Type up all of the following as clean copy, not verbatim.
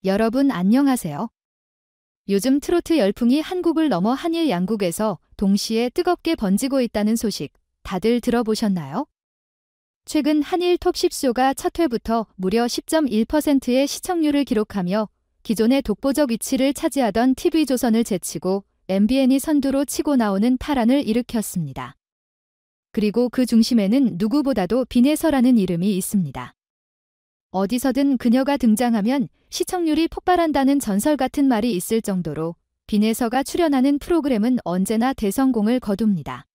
여러분 안녕하세요. 요즘 트로트 열풍이 한국을 넘어 한일 양국에서 동시에 뜨겁게 번지고 있다는 소식 다들 들어보셨나요? 최근 한일 톱 10쇼가 첫 회부터 무려 10.1%의 시청률을 기록하며 기존의 독보적 위치를 차지하던 TV조선을 제치고 MBN이 선두로 치고 나오는 파란을 일으켰습니다. 그리고 그 중심에는 누구보다도 빈혜서라는 이름이 있습니다. 어디서든 그녀가 등장하면 시청률이 폭발한다는 전설 같은 말이 있을 정도로 빈혜서가 출연하는 프로그램은 언제나 대성공을 거둡니다.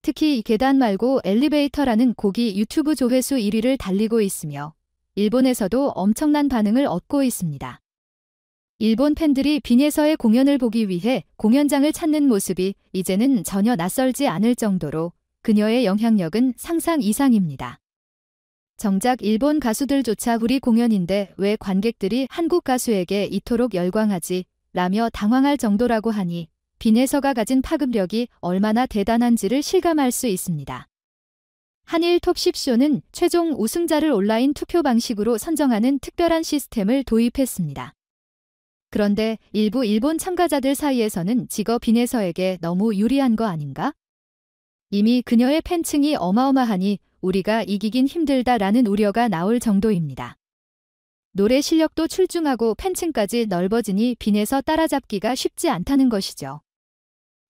특히 계단 말고 엘리베이터라는 곡이 유튜브 조회수 1위를 달리고 있으며 일본에서도 엄청난 반응을 얻고 있습니다. 일본 팬들이 빈혜서의 공연을 보기 위해 공연장을 찾는 모습이 이제는 전혀 낯설지 않을 정도로 그녀의 영향력은 상상 이상입니다. 정작 일본 가수들조차 우리 공연인데 왜 관객들이 한국 가수에게 이토록 열광하지? 라며 당황할 정도라고 하니 빈혜서가 가진 파급력이 얼마나 대단한지를 실감할 수 있습니다. 한일 톱 10쇼는 최종 우승자를 온라인 투표 방식으로 선정하는 특별한 시스템을 도입했습니다. 그런데 일부 일본 참가자들 사이에서는 직업 빈혜서에게 너무 유리한 거 아닌가? 이미 그녀의 팬층이 어마어마하니 우리가 이기긴 힘들다라는 우려가 나올 정도입니다. 노래 실력도 출중하고 팬층까지 넓어지니 빈혜서 따라잡기가 쉽지 않다는 것이죠.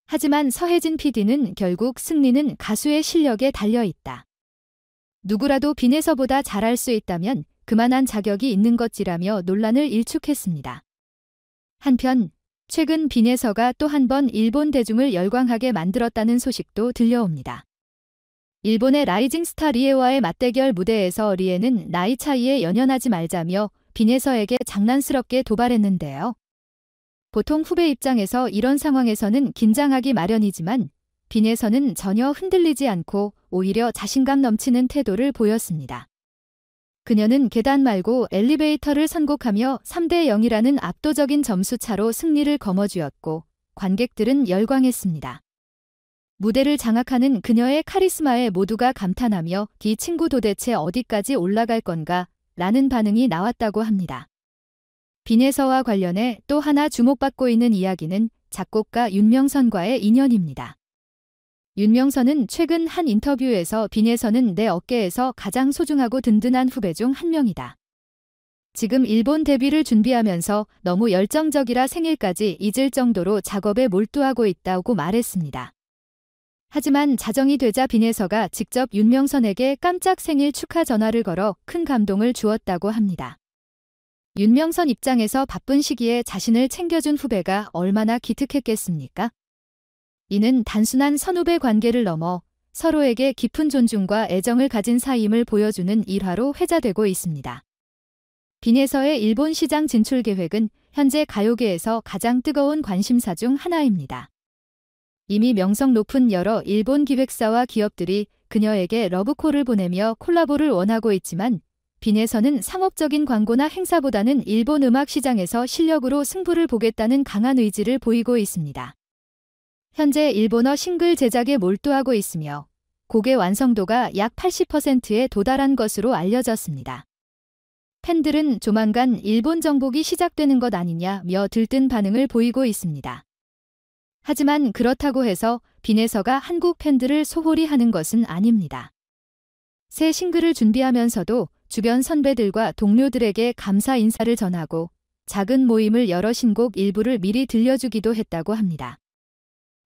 하지만 서혜진 PD는 결국 승리는 가수의 실력에 달려있다. 누구라도 빈혜서보다 잘할 수 있다면 그만한 자격이 있는 것이라며 논란을 일축했습니다. 한편 최근 빈혜서가 또 한 번 일본 대중을 열광하게 만들었다는 소식도 들려옵니다. 일본의 라이징 스타 리에와의 맞대결 무대에서 리에는 나이 차이에 연연하지 말자며 빈혜서에게 장난스럽게 도발했는데요. 보통 후배 입장에서 이런 상황에서는 긴장하기 마련이지만 빈혜서는 전혀 흔들리지 않고 오히려 자신감 넘치는 태도를 보였습니다. 그녀는 계단 말고 엘리베이터를 선곡하며 3대 0이라는 압도적인 점수차로 승리를 거머쥐었고 관객들은 열광했습니다. 무대를 장악하는 그녀의 카리스마에 모두가 감탄하며 이 친구 도대체 어디까지 올라갈 건가? 라는 반응이 나왔다고 합니다. 빈혜서와 관련해 또 하나 주목받고 있는 이야기는 작곡가 윤명선과의 인연입니다. 윤명선은 최근 한 인터뷰에서 빈혜서는 내 어깨에서 가장 소중하고 든든한 후배 중 한 명이다. 지금 일본 데뷔를 준비하면서 너무 열정적이라 생일까지 잊을 정도로 작업에 몰두하고 있다고 말했습니다. 하지만 자정이 되자 빈혜서가 직접 윤명선에게 깜짝 생일 축하 전화를 걸어 큰 감동을 주었다고 합니다. 윤명선 입장에서 바쁜 시기에 자신을 챙겨준 후배가 얼마나 기특했겠습니까? 이는 단순한 선후배 관계를 넘어 서로에게 깊은 존중과 애정을 가진 사이임을 보여주는 일화로 회자되고 있습니다. 빈혜서의 일본 시장 진출 계획은 현재 가요계에서 가장 뜨거운 관심사 중 하나입니다. 이미 명성 높은 여러 일본 기획사와 기업들이 그녀에게 러브콜을 보내며 콜라보를 원하고 있지만 빈혜서는 상업적인 광고나 행사보다는 일본 음악 시장에서 실력으로 승부를 보겠다는 강한 의지를 보이고 있습니다. 현재 일본어 싱글 제작에 몰두하고 있으며 곡의 완성도가 약 80%에 도달한 것으로 알려졌습니다. 팬들은 조만간 일본 정복이 시작되는 것 아니냐며 들뜬 반응을 보이고 있습니다. 하지만 그렇다고 해서 빈혜서가 한국 팬들을 소홀히 하는 것은 아닙니다. 새 싱글을 준비하면서도 주변 선배들과 동료들에게 감사 인사를 전하고 작은 모임을 열어 신곡 일부를 미리 들려주기도 했다고 합니다.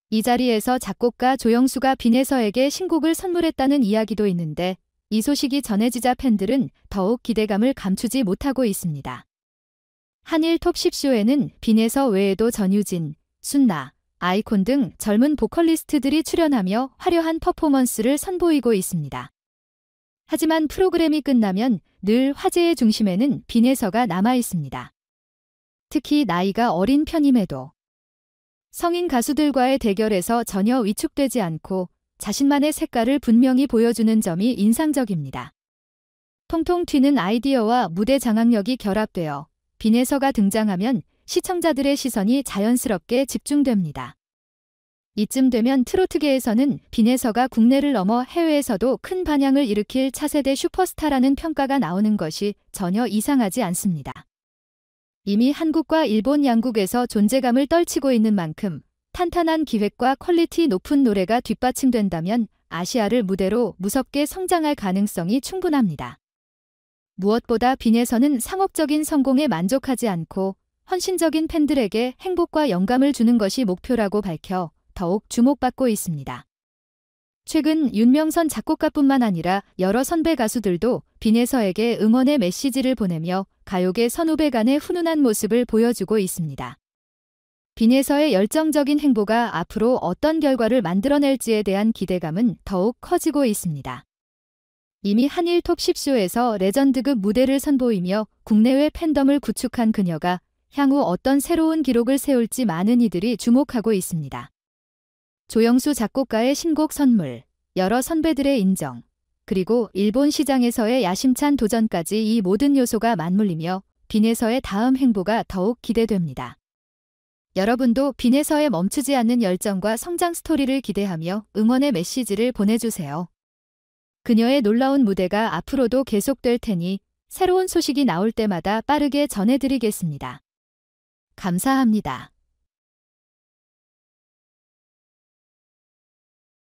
이 자리에서 작곡가 조영수가 빈혜서에게 신곡을 선물했다는 이야기도 있는데 이 소식이 전해지자 팬들은 더욱 기대감을 감추지 못하고 있습니다. 한일 톱 10쇼에는 빈혜서 외에도 전유진, 순나, 아이콘 등 젊은 보컬리스트들이 출연하며 화려한 퍼포먼스를 선보이고 있습니다. 하지만 프로그램이 끝나면 늘 화제의 중심에는 빈혜서가 남아 있습니다. 특히 나이가 어린 편임에도 성인 가수들과의 대결에서 전혀 위축되지 않고 자신만의 색깔을 분명히 보여주는 점이 인상적입니다. 통통 튀는 아이디어와 무대 장악력이 결합되어 빈혜서가 등장하면 시청자들의 시선이 자연스럽게 집중됩니다. 이쯤 되면 트로트계에서는 빈혜서가 국내를 넘어 해외에서도 큰 반향을 일으킬 차세대 슈퍼스타라는 평가가 나오는 것이 전혀 이상하지 않습니다. 이미 한국과 일본 양국에서 존재감을 떨치고 있는 만큼 탄탄한 기획과 퀄리티 높은 노래가 뒷받침된다면 아시아를 무대로 무섭게 성장할 가능성이 충분합니다. 무엇보다 빈에서는 상업적인 성공에 만족하지 않고 헌신적인 팬들에게 행복과 영감을 주는 것이 목표라고 밝혀 더욱 주목받고 있습니다. 최근 윤명선 작곡가뿐만 아니라 여러 선배 가수들도 빈에서에게 응원의 메시지를 보내며 가요계 선후배 간의 훈훈한 모습을 보여주고 있습니다. 빈에서의 열정적인 행보가 앞으로 어떤 결과를 만들어낼지에 대한 기대감은 더욱 커지고 있습니다. 이미 한일 톱 10쇼에서 레전드급 무대를 선보이며 국내외 팬덤을 구축한 그녀가 향후 어떤 새로운 기록을 세울지 많은 이들이 주목하고 있습니다. 조영수 작곡가의 신곡 선물, 여러 선배들의 인정, 그리고 일본 시장에서의 야심찬 도전까지 이 모든 요소가 맞물리며 빈에서의 다음 행보가 더욱 기대됩니다. 여러분도 빈에서의 멈추지 않는 열정과 성장 스토리를 기대하며 응원의 메시지를 보내주세요. 그녀의 놀라운 무대가 앞으로도 계속될 테니 새로운 소식이 나올 때마다 빠르게 전해드리겠습니다. 감사합니다.